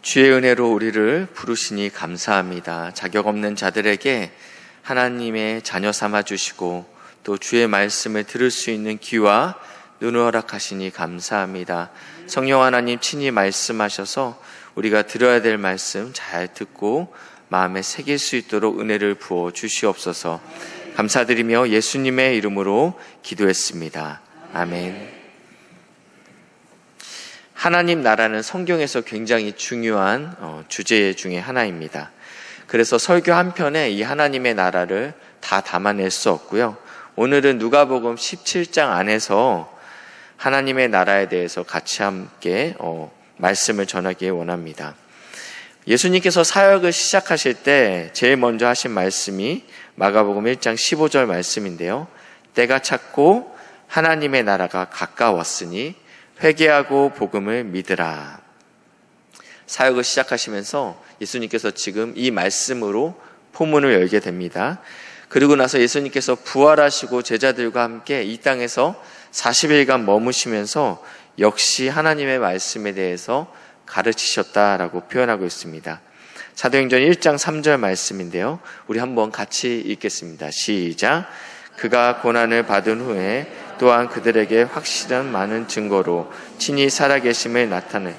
주의 은혜로 우리를 부르시니 감사합니다. 자격 없는 자들에게 하나님의 자녀 삼아 주시고 또 주의 말씀을 들을 수 있는 귀와 눈을 허락하시니 감사합니다. 성령 하나님 친히 말씀하셔서 우리가 들어야 될 말씀 잘 듣고 마음에 새길 수 있도록 은혜를 부어 주시옵소서. 감사드리며 예수님의 이름으로 기도했습니다. 아멘. 하나님 나라는 성경에서 굉장히 중요한 주제 중에 하나입니다. 그래서 설교 한 편에 이 하나님의 나라를 다 담아낼 수 없고요. 오늘은 누가복음 17장 안에서 하나님의 나라에 대해서 같이 함께 말씀을 전하기 원합니다. 예수님께서 사역을 시작하실 때 제일 먼저 하신 말씀이 마가복음 1장 15절 말씀인데요. 때가 찼고 하나님의 나라가 가까웠으니 회개하고 복음을 믿으라. 사역을 시작하시면서 예수님께서 지금 이 말씀으로 포문을 열게 됩니다. 그리고 나서 예수님께서 부활하시고 제자들과 함께 이 땅에서 40일간 머무시면서 역시 하나님의 말씀에 대해서 가르치셨다라고 표현하고 있습니다. 사도행전 1장 3절 말씀인데요. 우리 한번 같이 읽겠습니다. 시작. 그가 고난을 받은 후에 또한 그들에게 확실한 많은 증거로 친히 살아계심을 나타내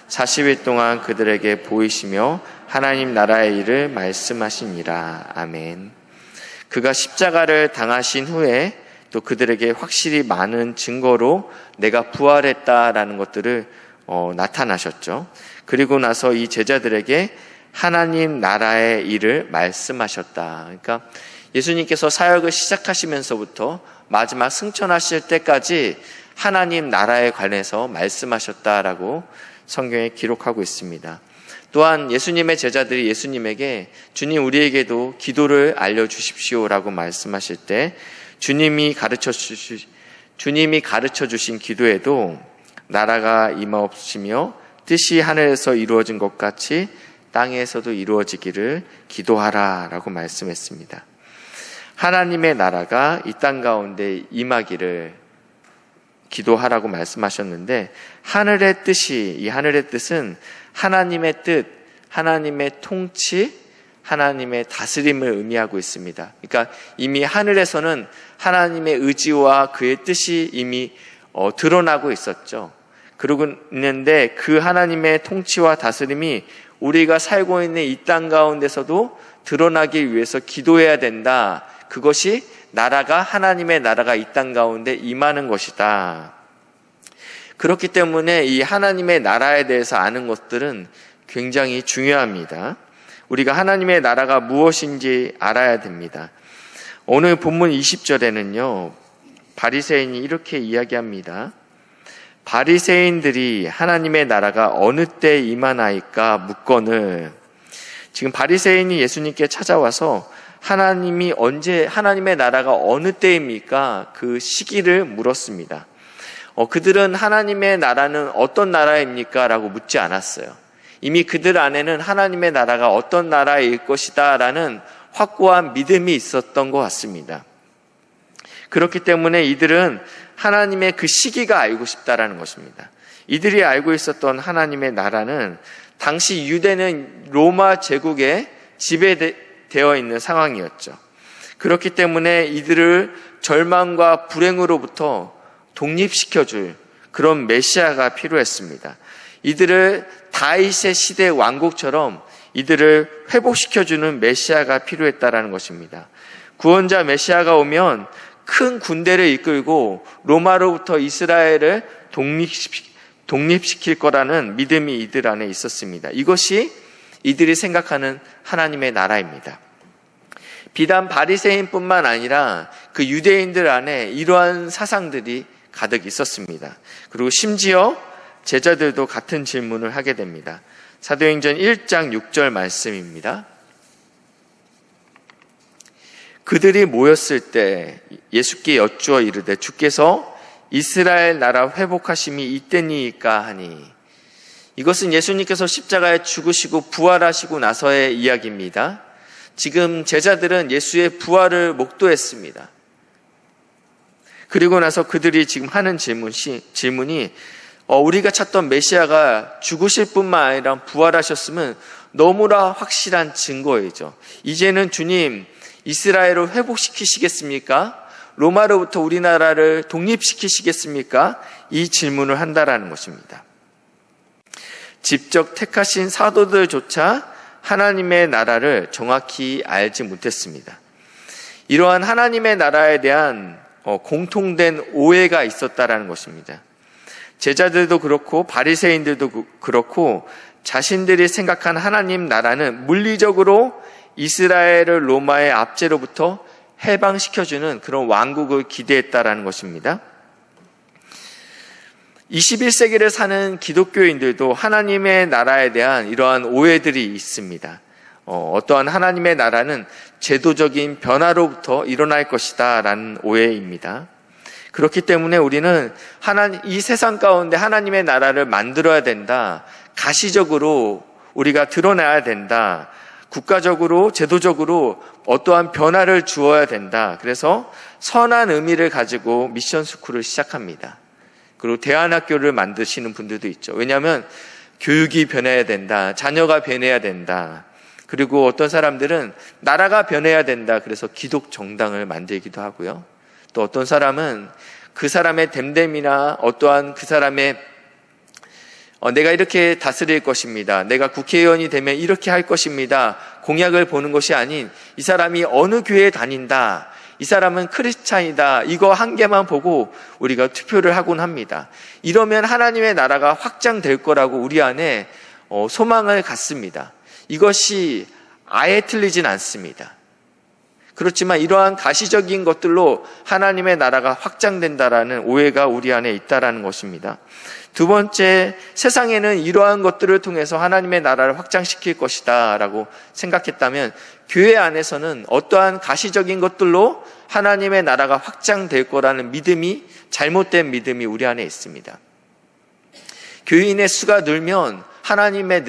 40일 동안 그들에게 보이시며 하나님 나라의 일을 말씀하시니라. 아멘. 그가 십자가를 당하신 후에 또 그들에게 확실히 많은 증거로 내가 부활했다라는 것들을 나타나셨죠. 그리고 나서 이 제자들에게 하나님 나라의 일을 말씀하셨다. 그러니까 예수님께서 사역을 시작하시면서부터 마지막 승천하실 때까지 하나님 나라에 관해서 말씀하셨다라고 성경에 기록하고 있습니다. 또한 예수님의 제자들이 예수님에게 주님 우리에게도 기도를 알려주십시오라고 말씀하실 때 주님이 가르쳐 주신 기도에도 나라가 임하옵시며 뜻이 하늘에서 이루어진 것 같이 땅에서도 이루어지기를 기도하라라고 말씀했습니다. 하나님의 나라가 이 땅 가운데 임하기를 기도하라고 말씀하셨는데 하늘의 뜻이, 이 하늘의 뜻은 하나님의 뜻, 하나님의 통치, 하나님의 다스림을 의미하고 있습니다. 그러니까 이미 하늘에서는 하나님의 의지와 그의 뜻이 이미 드러나고 있었죠. 그러고 있는데 그 하나님의 통치와 다스림이 우리가 살고 있는 이 땅 가운데서도 드러나기 위해서 기도해야 된다. 그것이 나라가 하나님의 나라가 이 땅 가운데 임하는 것이다. 그렇기 때문에 이 하나님의 나라에 대해서 아는 것들은 굉장히 중요합니다. 우리가 하나님의 나라가 무엇인지 알아야 됩니다. 오늘 본문 20절에는요. 바리새인이 이렇게 이야기합니다. 바리새인들이 하나님의 나라가 어느 때 임하나이까 묻거늘. 지금 바리새인이 예수님께 찾아와서 하나님의 나라가 어느 때입니까? 그 시기를 물었습니다. 그들은 하나님의 나라는 어떤 나라입니까? 라고 묻지 않았어요. 이미 그들 안에는 하나님의 나라가 어떤 나라일 것이다 라는 확고한 믿음이 있었던 것 같습니다. 그렇기 때문에 이들은 하나님의 그 시기가 알고 싶다라는 것입니다. 이들이 알고 있었던 하나님의 나라는 당시 유대는 로마 제국에 지배되어 있는 상황이었죠. 그렇기 때문에 이들을 절망과 불행으로부터 독립시켜줄 그런 메시아가 필요했습니다. 이들을 다윗의 시대 왕국처럼 이들을 회복시켜주는 메시아가 필요했다라는 것입니다. 구원자 메시아가 오면 큰 군대를 이끌고 로마로부터 이스라엘을 독립시킬 거라는 믿음이 이들 안에 있었습니다. 이것이 이들이 생각하는 하나님의 나라입니다. 비단 바리새인뿐만 아니라 그 유대인들 안에 이러한 사상들이 가득 있었습니다. 그리고 심지어 제자들도 같은 질문을 하게 됩니다. 사도행전 1장 6절 말씀입니다. 그들이 모였을 때 예수께 여쭈어 이르되 주께서 이스라엘 나라 회복하심이 이때니까 하니. 이것은 예수님께서 십자가에 죽으시고 부활하시고 나서의 이야기입니다. 지금 제자들은 예수의 부활을 목도했습니다. 그리고 나서 그들이 지금 하는 질문이 우리가 찾던 메시아가 죽으실 뿐만 아니라 부활하셨으면 너무나 확실한 증거이죠. 이제는 주님 이스라엘을 회복시키시겠습니까? 로마로부터 우리나라를 독립시키시겠습니까? 이 질문을 한다라는 것입니다. 직접 택하신 사도들조차 하나님의 나라를 정확히 알지 못했습니다. 이러한 하나님의 나라에 대한 공통된 오해가 있었다라는 것입니다. 제자들도 그렇고 바리새인들도 그렇고 자신들이 생각한 하나님 나라는 물리적으로 이스라엘을 로마의 압제로부터 해방시켜주는 그런 왕국을 기대했다라는 것입니다. 21세기를 사는 기독교인들도 하나님의 나라에 대한 이러한 오해들이 있습니다. 어떠한 하나님의 나라는 제도적인 변화로부터 일어날 것이다 라는 오해입니다. 그렇기 때문에 우리는 이 세상 가운데 하나님의 나라를 만들어야 된다. 가시적으로 우리가 드러나야 된다. 국가적으로, 제도적으로 어떠한 변화를 주어야 된다. 그래서 선한 의미를 가지고 미션 스쿨을 시작합니다. 그리고 대안학교를 만드시는 분들도 있죠. 왜냐하면 교육이 변해야 된다. 자녀가 변해야 된다. 그리고 어떤 사람들은 나라가 변해야 된다. 그래서 기독 정당을 만들기도 하고요. 또 어떤 사람은 그 사람의 됨됨이나 어떠한 그 사람의 내가 이렇게 다스릴 것입니다. 내가 국회의원이 되면 이렇게 할 것입니다. 공약을 보는 것이 아닌 이 사람이 어느 교회에 다닌다. 이 사람은 크리스찬이다. 이거 한 개만 보고 우리가 투표를 하곤 합니다. 이러면 하나님의 나라가 확장될 거라고 우리 안에 소망을 갖습니다. 이것이 아예 틀리진 않습니다. 그렇지만 이러한 가시적인 것들로 하나님의 나라가 확장된다라는 오해가 우리 안에 있다라는 것입니다. 두 번째, 세상에는 이러한 것들을 통해서 하나님의 나라를 확장시킬 것이다 라고 생각했다면 교회 안에서는 어떠한 가시적인 것들로 하나님의 나라가 확장될 거라는 믿음이, 잘못된 믿음이 우리 안에 있습니다. 교인의 수가 늘면 하나님의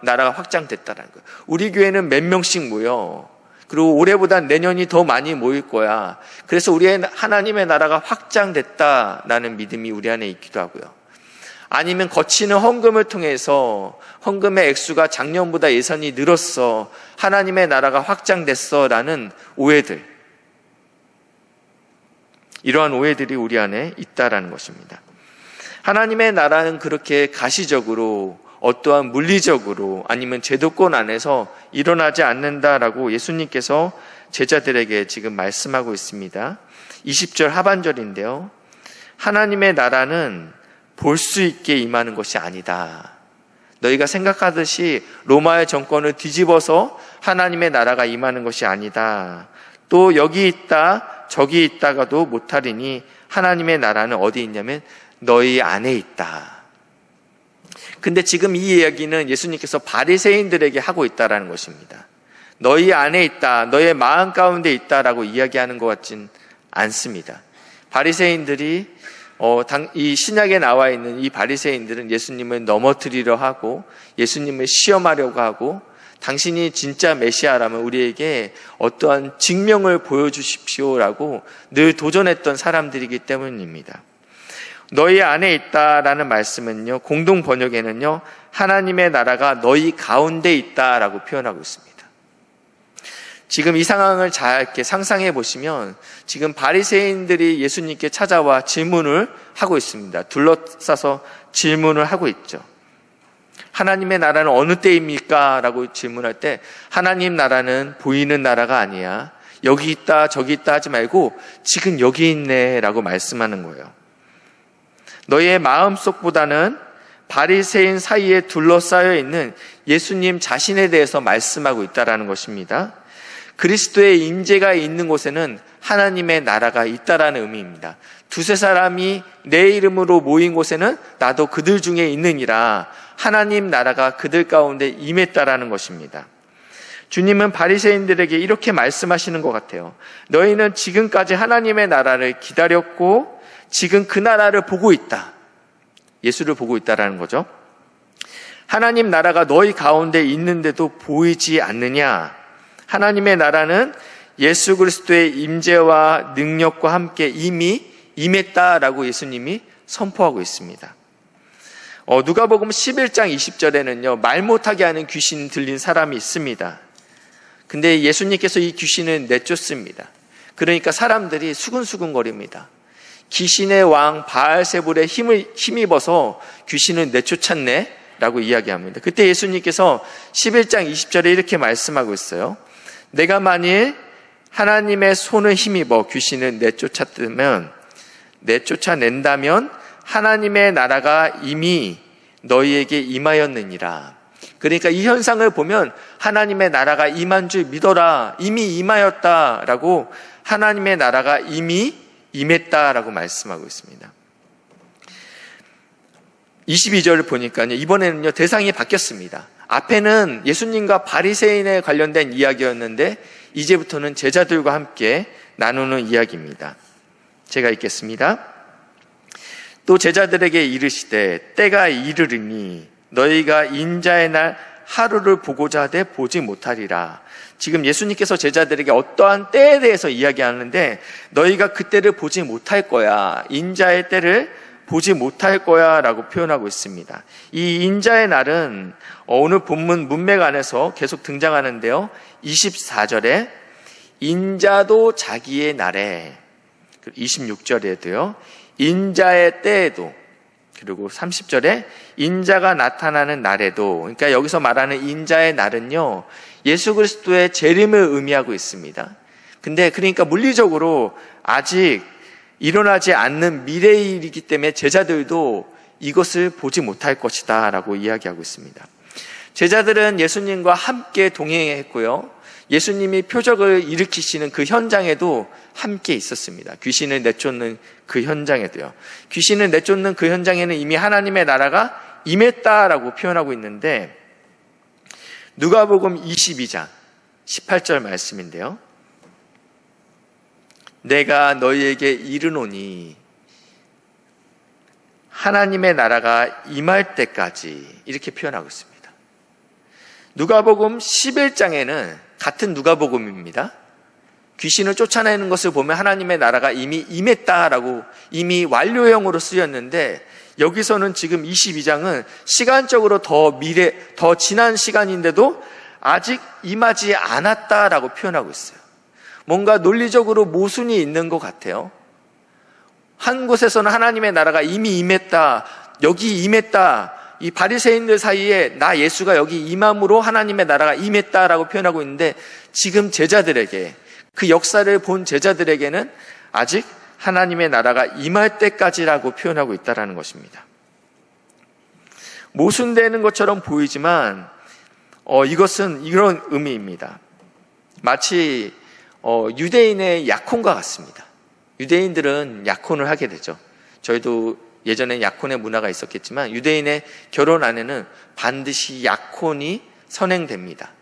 나라가 확장됐다는 거예요. 우리 교회는 몇 명씩 모여. 그리고 올해보다 내년이 더 많이 모일 거야. 그래서 우리의 하나님의 나라가 확장됐다라는 믿음이 우리 안에 있기도 하고요. 아니면 거치는 헌금을 통해서 헌금의 액수가 작년보다 예산이 늘었어. 하나님의 나라가 확장됐어라는 오해들. 이러한 오해들이 우리 안에 있다라는 것입니다. 하나님의 나라는 그렇게 가시적으로 어떠한 물리적으로 아니면 제도권 안에서 일어나지 않는다라고 예수님께서 제자들에게 지금 말씀하고 있습니다. 20절 하반절인데요. 하나님의 나라는 볼 수 있게 임하는 것이 아니다. 너희가 생각하듯이 로마의 정권을 뒤집어서 하나님의 나라가 임하는 것이 아니다. 또 여기 있다 저기 있다가도 못하리니 하나님의 나라는 어디 있냐면 너희 안에 있다. 근데 지금 이 이야기는 예수님께서 바리새인들에게 하고 있다라는 것입니다. 너희 안에 있다, 너의 마음 가운데 있다라고 이야기하는 것 같진 않습니다. 바리새인들이 이 신약에 나와 있는 이 바리새인들은 예수님을 넘어뜨리려 하고 예수님을 시험하려고 하고 당신이 진짜 메시아라면 우리에게 어떠한 증명을 보여주십시오라고 늘 도전했던 사람들이기 때문입니다. 너희 안에 있다라는 말씀은요, 공동 번역에는요, 하나님의 나라가 너희 가운데 있다라고 표현하고 있습니다. 지금 이 상황을 잘 이렇게 상상해 보시면 지금 바리새인들이 예수님께 찾아와 질문을 하고 있습니다. 둘러싸서 질문을 하고 있죠. 하나님의 나라는 어느 때입니까? 라고 질문할 때 하나님 나라는 보이는 나라가 아니야. 여기 있다 저기 있다 하지 말고 지금 여기 있네 라고 말씀하는 거예요. 너희의 마음속보다는 바리새인 사이에 둘러싸여 있는 예수님 자신에 대해서 말씀하고 있다라는 것입니다. 그리스도의 임재가 있는 곳에는 하나님의 나라가 있다라는 의미입니다. 두세 사람이 내 이름으로 모인 곳에는 나도 그들 중에 있느니라. 하나님 나라가 그들 가운데 임했다라는 것입니다. 주님은 바리새인들에게 이렇게 말씀하시는 것 같아요. 너희는 지금까지 하나님의 나라를 기다렸고 지금 그 나라를 보고 있다. 예수를 보고 있다라는 거죠. 하나님 나라가 너희 가운데 있는데도 보이지 않느냐? 하나님의 나라는 예수 그리스도의 임재와 능력과 함께 이미 임했다라고 예수님이 선포하고 있습니다. 누가복음 11장 20절에는요, 말 못하게 하는 귀신 들린 사람이 있습니다. 근데 예수님께서 이 귀신을 내쫓습니다. 그러니까 사람들이 수근수근거립니다. 귀신의 왕 바알세불에 힘입어서 귀신을 내쫓았네 라고 이야기합니다. 그때 예수님께서 11장 20절에 이렇게 말씀하고 있어요. 내가 만일 하나님의 손을 힘입어 귀신을 내쫓아낸다면 하나님의 나라가 이미 너희에게 임하였느니라. 그러니까 이 현상을 보면 하나님의 나라가 임한 줄 믿어라. 이미 임하였다라고 하나님의 나라가 이미 임했다라고 말씀하고 있습니다. 22절을 보니까요, 이번에는요, 대상이 바뀌었습니다. 앞에는 예수님과 바리새인에 관련된 이야기였는데 이제부터는 제자들과 함께 나누는 이야기입니다. 제가 읽겠습니다. 또 제자들에게 이르시되 때가 이르리니 너희가 인자의 날 하루를 보고자 하되 보지 못하리라. 지금 예수님께서 제자들에게 어떠한 때에 대해서 이야기하는데 너희가 그때를 보지 못할 거야. 인자의 때를 보지 못할 거야 라고 표현하고 있습니다. 이 인자의 날은 오늘 본문 문맥 안에서 계속 등장하는데요. 24절에 인자도 자기의 날에, 26절에도요. 인자의 때에도, 그리고 30절에 인자가 나타나는 날에도, 그러니까 여기서 말하는 인자의 날은요, 예수 그리스도의 재림을 의미하고 있습니다. 근데 그러니까 물리적으로 아직 일어나지 않는 미래의 일이기 때문에 제자들도 이것을 보지 못할 것이다 라고 이야기하고 있습니다. 제자들은 예수님과 함께 동행했고요. 예수님이 표적을 일으키시는 그 현장에도 함께 있었습니다. 귀신을 내쫓는 그 현장에도요. 귀신을 내쫓는 그 현장에는 이미 하나님의 나라가 임했다라고 표현하고 있는데 누가복음 22장 18절 말씀인데요. 내가 너희에게 이르노니 하나님의 나라가 임할 때까지, 이렇게 표현하고 있습니다. 누가복음 11장에는 같은 누가복음입니다. 귀신을 쫓아내는 것을 보면 하나님의 나라가 이미 임했다라고, 이미 완료형으로 쓰였는데 여기서는 지금 22장은 시간적으로 더 지난 시간인데도 아직 임하지 않았다라고 표현하고 있어요. 뭔가 논리적으로 모순이 있는 것 같아요. 한 곳에서는 하나님의 나라가 이미 임했다, 여기 임했다, 이 바리새인들 사이에 나 예수가 여기 임함으로 하나님의 나라가 임했다라고 표현하고 있는데 지금 제자들에게, 그 역사를 본 제자들에게는 아직 하나님의 나라가 임할 때까지라고 표현하고 있다는 것입니다. 모순되는 것처럼 보이지만 이것은 이런 의미입니다. 마치 유대인의 약혼과 같습니다. 유대인들은 약혼을 하게 되죠. 저희도 예전에 약혼의 문화가 있었겠지만 유대인의 결혼 안에는 반드시 약혼이 선행됩니다.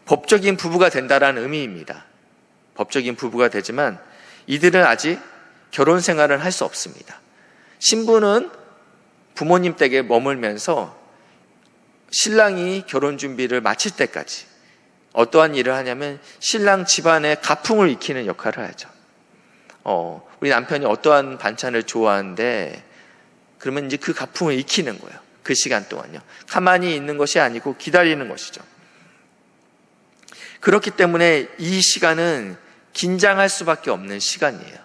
법적인 부부가 된다라는 의미입니다. 법적인 부부가 되지만 이들은 아직 결혼 생활을 할 수 없습니다. 신부는 부모님 댁에 머물면서 신랑이 결혼 준비를 마칠 때까지 어떠한 일을 하냐면 신랑 집안의 가풍을 익히는 역할을 하죠. 우리 남편이 어떠한 반찬을 좋아하는데 그러면 이제 그 가풍을 익히는 거예요. 그 시간 동안요. 가만히 있는 것이 아니고 기다리는 것이죠. 그렇기 때문에 이 시간은 긴장할 수밖에 없는 시간이에요.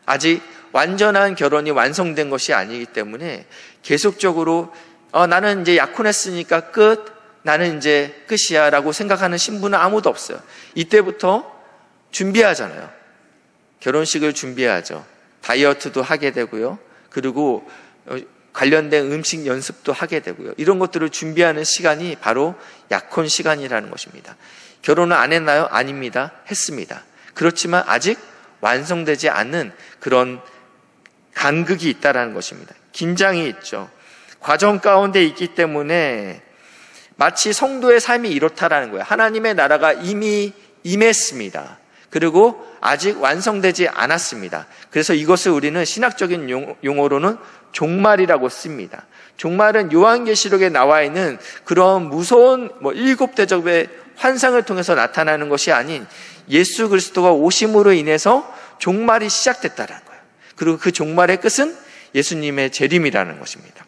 아직 완전한 결혼이 완성된 것이 아니기 때문에 계속적으로 나는 이제 약혼했으니까 끝, 나는 이제 끝이야 라고 생각하는 신부는 아무도 없어요. 이때부터 준비하잖아요. 결혼식을 준비하죠. 다이어트도 하게 되고요. 그리고 관련된 음식 연습도 하게 되고요. 이런 것들을 준비하는 시간이 바로 약혼 시간이라는 것입니다. 결혼을 안 했나요? 아닙니다. 했습니다. 그렇지만 아직 완성되지 않는 그런 간극이 있다는 것입니다. 긴장이 있죠. 과정 가운데 있기 때문에 마치 성도의 삶이 이렇다라는 거예요. 하나님의 나라가 이미 임했습니다. 그리고 아직 완성되지 않았습니다. 그래서 이것을 우리는 신학적인 용어로는 종말이라고 씁니다. 종말은 요한계시록에 나와 있는 그런 무서운 7대접의 환상을 통해서 나타나는 것이 아닌 예수 그리스도가 오심으로 인해서 종말이 시작됐다는 거예요. 그리고 그 종말의 끝은 예수님의 재림이라는 것입니다.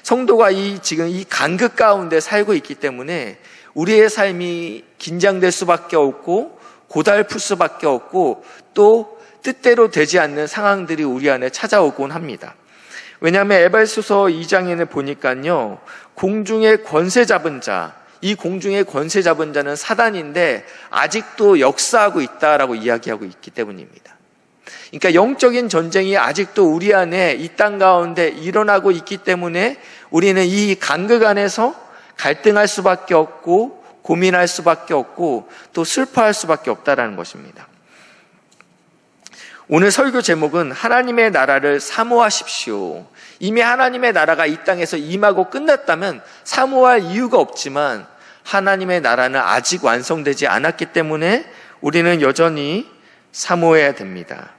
성도가 지금 이 간극 가운데 살고 있기 때문에 우리의 삶이 긴장될 수밖에 없고 고달플 수밖에 없고 또 뜻대로 되지 않는 상황들이 우리 안에 찾아오곤 합니다. 왜냐하면 에베소서 2장에는 보니까요, 공중의 권세 잡은 자, 이 공중의 권세 잡은 자는 사단인데 아직도 역사하고 있다라고 이야기하고 있기 때문입니다. 그러니까 영적인 전쟁이 아직도 우리 안에 이 땅 가운데 일어나고 있기 때문에 우리는 이 간극 안에서 갈등할 수밖에 없고 고민할 수밖에 없고 또 슬퍼할 수밖에 없다라는 것입니다. 오늘 설교 제목은 하나님의 나라를 사모하십시오. 이미 하나님의 나라가 이 땅에서 임하고 끝났다면 사모할 이유가 없지만 하나님의 나라는 아직 완성되지 않았기 때문에 우리는 여전히 사모해야 됩니다.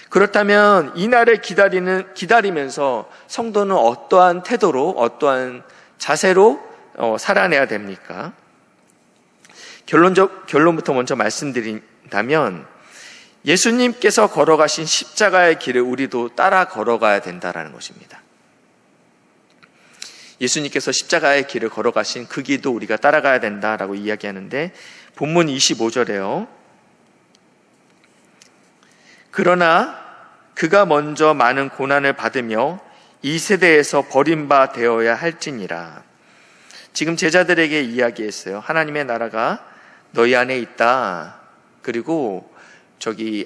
그렇다면 이 날을 기다리면서 성도는 어떠한 태도로, 어떠한 자세로 살아내야 됩니까? 결론부터 먼저 말씀드린다면 예수님께서 걸어가신 십자가의 길을 우리도 따라 걸어가야 된다는 것입니다. 예수님께서 십자가의 길을 걸어가신 그 길도 우리가 따라가야 된다라고 이야기하는데 본문 25절에요. 그러나 그가 먼저 많은 고난을 받으며 이 세대에서 버림바 되어야 할지니라. 지금 제자들에게 이야기했어요. 하나님의 나라가 너희 안에 있다. 그리고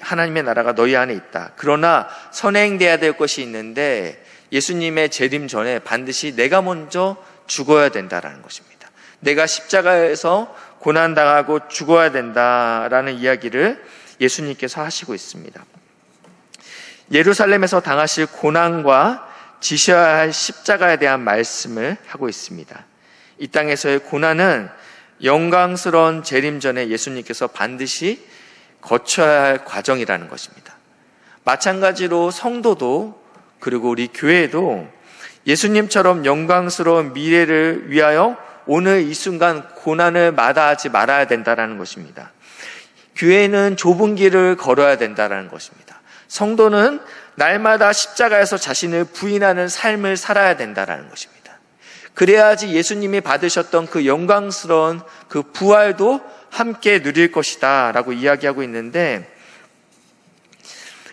하나님의 나라가 너희 안에 있다. 그러나 선행돼야 될 것이 있는데 예수님의 재림 전에 반드시 내가 먼저 죽어야 된다라는 것입니다. 내가 십자가에서 고난당하고 죽어야 된다라는 이야기를 예수님께서 하시고 있습니다. 예루살렘에서 당하실 고난과 지셔야 할 십자가에 대한 말씀을 하고 있습니다. 이 땅에서의 고난은 영광스러운 재림 전에 예수님께서 반드시 거쳐야 할 과정이라는 것입니다. 마찬가지로 성도도 그리고 우리 교회도 예수님처럼 영광스러운 미래를 위하여 오늘 이 순간 고난을 마다하지 말아야 된다는 것입니다. 교회는 좁은 길을 걸어야 된다는 것입니다. 성도는 날마다 십자가에서 자신을 부인하는 삶을 살아야 된다는 것입니다. 그래야지 예수님이 받으셨던 그 영광스러운 그 부활도 함께 누릴 것이다 라고 이야기하고 있는데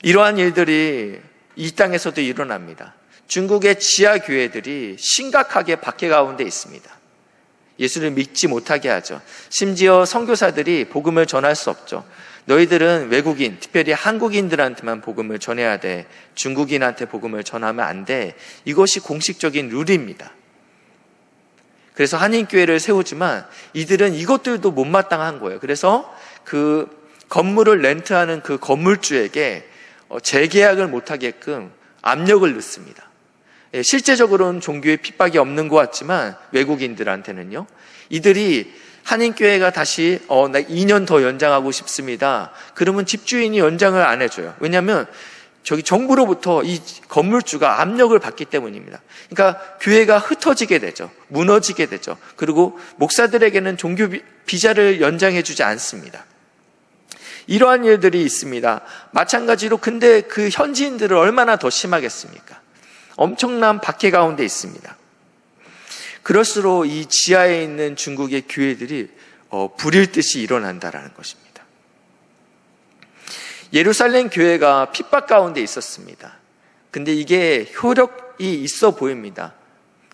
이러한 일들이 이 땅에서도 일어납니다. 중국의 지하 교회들이 심각하게 박해 가운데 있습니다. 예수를 믿지 못하게 하죠. 심지어 선교사들이 복음을 전할 수 없죠. 너희들은 외국인, 특별히 한국인들한테만 복음을 전해야 돼. 중국인한테 복음을 전하면 안 돼. 이것이 공식적인 룰입니다. 그래서 한인교회를 세우지만 이들은 이것들도 못마땅한 거예요. 그래서 그 건물을 렌트하는 그 건물주에게 재계약을 못하게끔 압력을 넣습니다. 실제적으로는 종교에 핍박이 없는 것 같지만 외국인들한테는요. 이들이 한인교회가 다시 나 2년 더 연장하고 싶습니다. 그러면 집주인이 연장을 안 해줘요. 왜냐하면 정부로부터 이 건물주가 압력을 받기 때문입니다. 그러니까 교회가 흩어지게 되죠. 무너지게 되죠. 그리고 목사들에게는 종교 비자를 연장해 주지 않습니다. 이러한 일들이 있습니다. 마찬가지로 근데 그 현지인들을 얼마나 더 심하겠습니까? 엄청난 박해 가운데 있습니다. 그럴수록 이 지하에 있는 중국의 교회들이 불일 듯이 일어난다라는 것입니다. 예루살렘 교회가 핍박 가운데 있었습니다. 근데 이게 효력이 있어 보입니다.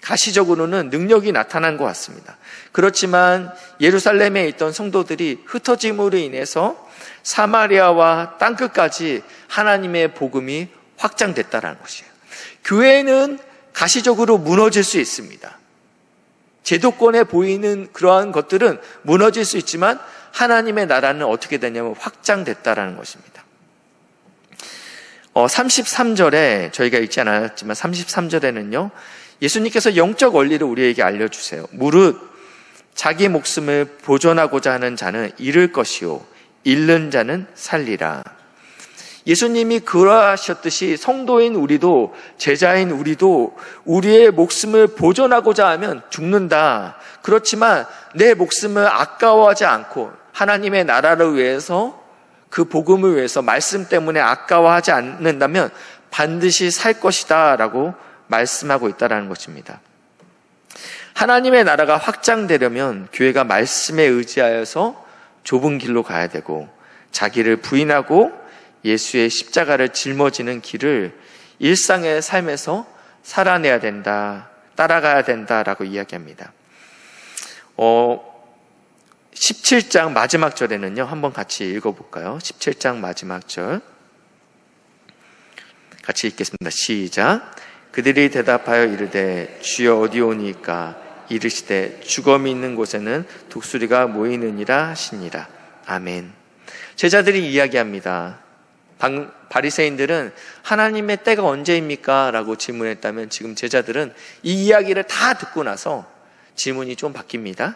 가시적으로는 능력이 나타난 것 같습니다. 그렇지만 예루살렘에 있던 성도들이 흩어짐으로 인해서 사마리아와 땅끝까지 하나님의 복음이 확장됐다는 것이에요. 교회는 가시적으로 무너질 수 있습니다. 제도권에 보이는 그러한 것들은 무너질 수 있지만 하나님의 나라는 어떻게 되냐면 확장됐다라는 것입니다. 33절에 저희가 읽지 않았지만 33절에는요. 예수님께서 영적 원리를 우리에게 알려주세요. 무릇 자기 목숨을 보존하고자 하는 자는 잃을 것이요 잃는 자는 살리라. 예수님이 그러하셨듯이 성도인 우리도 제자인 우리도 우리의 목숨을 보존하고자 하면 죽는다. 그렇지만 내 목숨을 아까워하지 않고 하나님의 나라를 위해서 그 복음을 위해서 말씀 때문에 아까워하지 않는다면 반드시 살 것이다 라고 말씀하고 있다는 것입니다. 하나님의 나라가 확장되려면 교회가 말씀에 의지하여서 좁은 길로 가야 되고, 자기를 부인하고 예수의 십자가를 짊어지는 길을 일상의 삶에서 살아내야 된다, 따라가야 된다라고 이야기합니다. 17장 마지막 절에는요, 한번 같이 읽어볼까요? 17장 마지막 절 같이 읽겠습니다. 시작. 그들이 대답하여 이르되 주여 어디 오니까? 이르시되 주검이 있는 곳에는 독수리가 모이느니라 하시니라. 아멘. 제자들이 이야기합니다. 바리새인들은 하나님의 때가 언제입니까? 라고 질문했다면, 지금 제자들은 이 이야기를 다 듣고 나서 질문이 좀 바뀝니다.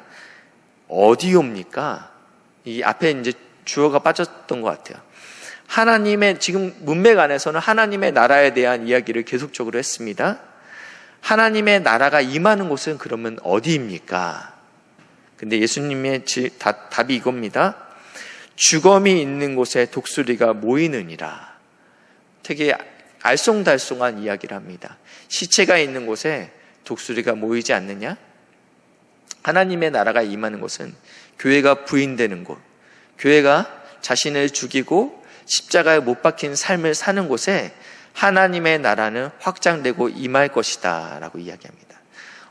어디옵니까? 이 앞에 이제 주어가 빠졌던 것 같아요. 하나님의, 지금 문맥 안에서는 하나님의 나라에 대한 이야기를 계속적으로 했습니다. 하나님의 나라가 임하는 곳은 그러면 어디입니까? 근데 예수님의 답이 이겁니다. 주검이 있는 곳에 독수리가 모이느니라. 되게 알쏭달쏭한 이야기를 합니다. 시체가 있는 곳에 독수리가 모이지 않느냐? 하나님의 나라가 임하는 곳은 교회가 부인되는 곳, 교회가 자신을 죽이고 십자가에 못 박힌 삶을 사는 곳에 하나님의 나라는 확장되고 임할 것이다 라고 이야기합니다.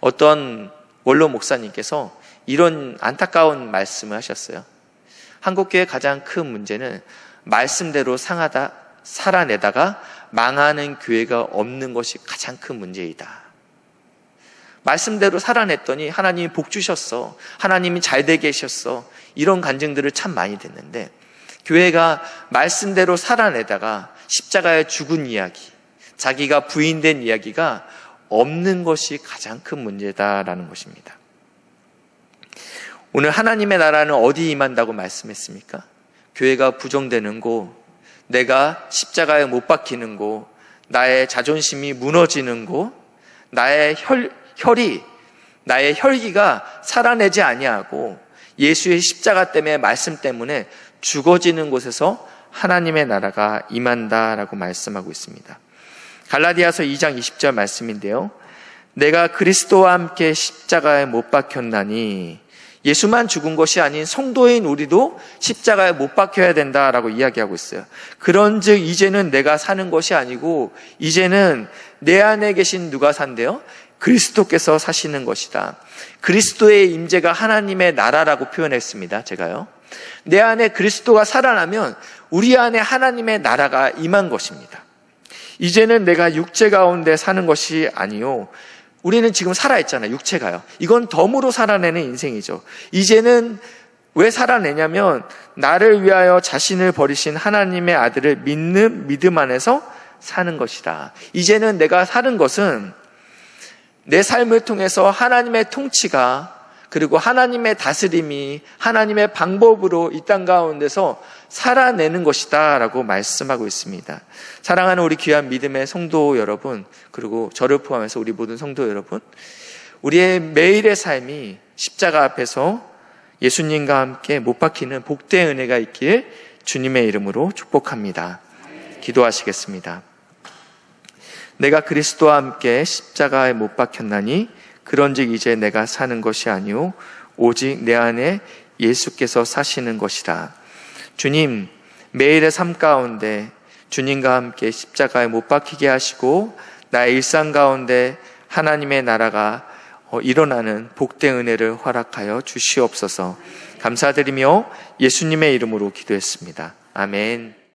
어떤 원로 목사님께서 이런 안타까운 말씀을 하셨어요. 한국교회의 가장 큰 문제는 말씀대로 살아내다가 망하는 교회가 없는 것이 가장 큰 문제이다. 말씀대로 살아냈더니 하나님이 복 주셨어, 하나님이 잘되게 하셨어, 이런 간증들을 참 많이 듣는데, 교회가 말씀대로 살아내다가 십자가에 죽은 이야기, 자기가 부인된 이야기가 없는 것이 가장 큰 문제다라는 것입니다. 오늘 하나님의 나라는 어디 임한다고 말씀했습니까? 교회가 부정되는 곳, 내가 십자가에 못 박히는 곳, 나의 자존심이 무너지는 곳, 나의 나의 혈기가 살아내지 아니하고 예수의 십자가 때문에, 말씀 때문에 죽어지는 곳에서 하나님의 나라가 임한다라고 말씀하고 있습니다. 갈라디아서 2장 20절 말씀인데요. 내가 그리스도와 함께 십자가에 못 박혔나니, 예수만 죽은 것이 아닌 성도인 우리도 십자가에 못 박혀야 된다라고 이야기하고 있어요. 그런즉 이제는 내가 사는 것이 아니고 이제는 내 안에 계신 누가 산대요? 그리스도께서 사시는 것이다. 그리스도의 임재가 하나님의 나라라고 표현했습니다. 제가요. 내 안에 그리스도가 살아나면 우리 안에 하나님의 나라가 임한 것입니다. 이제는 내가 육체 가운데 사는 것이 아니요. 우리는 지금 살아있잖아요. 육체가요. 이건 덤으로 살아내는 인생이죠. 이제는 왜 살아내냐면 나를 위하여 자신을 버리신 하나님의 아들을 믿는 믿음 안에서 사는 것이다. 이제는 내가 사는 것은 내 삶을 통해서 하나님의 통치가, 그리고 하나님의 다스림이 하나님의 방법으로 이 땅 가운데서 살아내는 것이다 라고 말씀하고 있습니다. 사랑하는 우리 귀한 믿음의 성도 여러분, 그리고 저를 포함해서 우리 모든 성도 여러분, 우리의 매일의 삶이 십자가 앞에서 예수님과 함께 못 박히는 복된 은혜가 있길 주님의 이름으로 축복합니다. 기도하시겠습니다. 내가 그리스도와 함께 십자가에 못 박혔나니 그런즉 이제 내가 사는 것이 아니오 오직 내 안에 예수께서 사시는 것이라. 주님, 매일의 삶 가운데 주님과 함께 십자가에 못 박히게 하시고 나의 일상 가운데 하나님의 나라가 일어나는 복된 은혜를 허락하여 주시옵소서. 감사드리며 예수님의 이름으로 기도했습니다. 아멘.